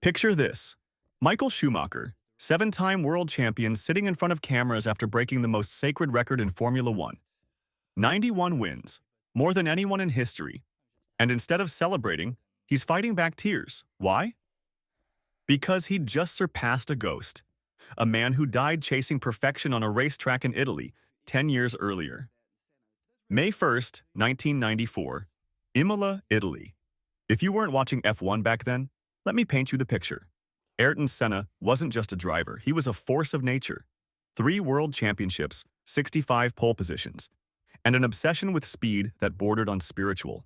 Picture this. Michael Schumacher, seven-time world champion sitting in front of cameras after breaking the most sacred record in Formula One. 91 wins, more than anyone in history. And instead of celebrating, he's fighting back tears. Why? Because he'd just surpassed a ghost, a man who died chasing perfection on a racetrack in Italy 10 years earlier. May 1st, 1994, Imola, Italy. If you weren't watching F1 back then, let me paint you the picture. Ayrton Senna wasn't just a driver, he was a force of nature. 3 world championships, 65 pole positions, and an obsession with speed that bordered on spiritual.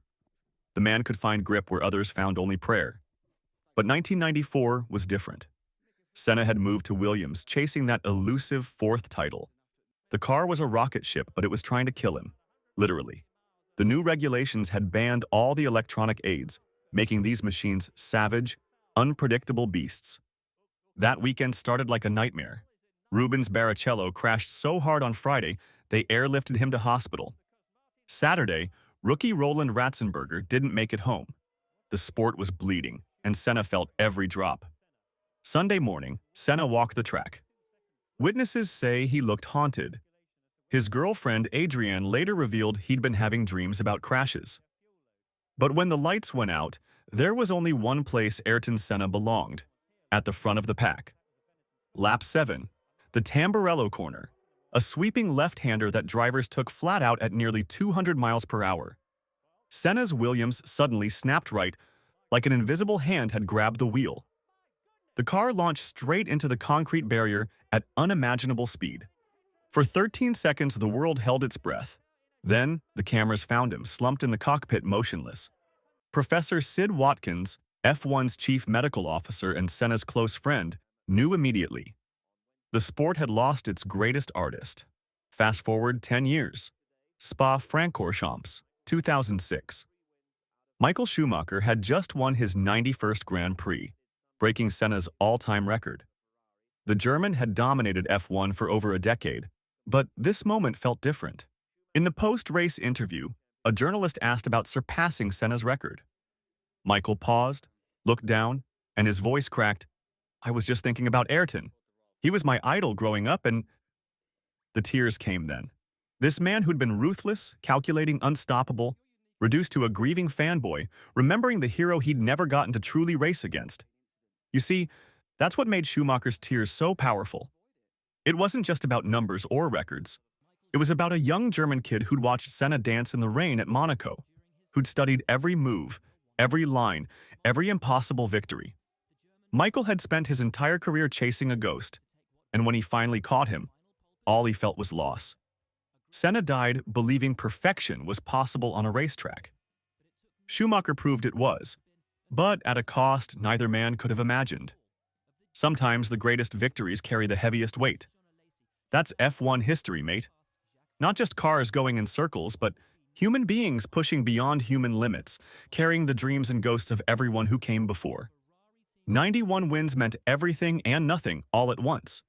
The man could find grip where others found only prayer. But 1994 was different. Senna had moved to Williams, chasing that elusive 4th title. The car was a rocket ship, but it was trying to kill him, literally. The new regulations had banned all the electronic aids, making these machines savage, unpredictable beasts. That weekend started like a nightmare. Rubens Barrichello crashed so hard on Friday, they airlifted him to hospital. Saturday, rookie Roland Ratzenberger didn't make it home. The sport was bleeding, and Senna felt every drop. Sunday morning, Senna walked the track. Witnesses say he looked haunted. His girlfriend Adrienne later revealed he'd been having dreams about crashes. But when the lights went out, there was only one place Ayrton Senna belonged, at the front of the pack. Lap 7, the Tamburello corner, a sweeping left-hander that drivers took flat out at nearly 200 miles per hour. Senna's Williams suddenly snapped right, like an invisible hand had grabbed the wheel. The car launched straight into the concrete barrier at unimaginable speed. For 13 seconds, the world held its breath. Then, the cameras found him, slumped in the cockpit motionless. Professor Sid Watkins, F1's chief medical officer and Senna's close friend, knew immediately. The sport had lost its greatest artist. Fast forward 10 years. Spa-Francorchamps, 2006. Michael Schumacher had just won his 91st Grand Prix, breaking Senna's all-time record. The German had dominated F1 for over a decade, but this moment felt different. In the post-race interview, a journalist asked about surpassing Senna's record. Michael paused, looked down, and his voice cracked, "I was just thinking about Ayrton. He was my idol growing up and—" The tears came then. This man who'd been ruthless, calculating, unstoppable, reduced to a grieving fanboy, remembering the hero he'd never gotten to truly race against. You see, that's what made Schumacher's tears so powerful. It wasn't just about numbers or records. It was about a young German kid who'd watched Senna dance in the rain at Monaco, who'd studied every move, every line, every impossible victory. Michael had spent his entire career chasing a ghost, and when he finally caught him, all he felt was loss. Senna died believing perfection was possible on a racetrack. Schumacher proved it was, but at a cost neither man could have imagined. Sometimes the greatest victories carry the heaviest weight. That's F1 history, mate. Not just cars going in circles, but human beings pushing beyond human limits, carrying the dreams and ghosts of everyone who came before. 91 wins meant everything and nothing all at once.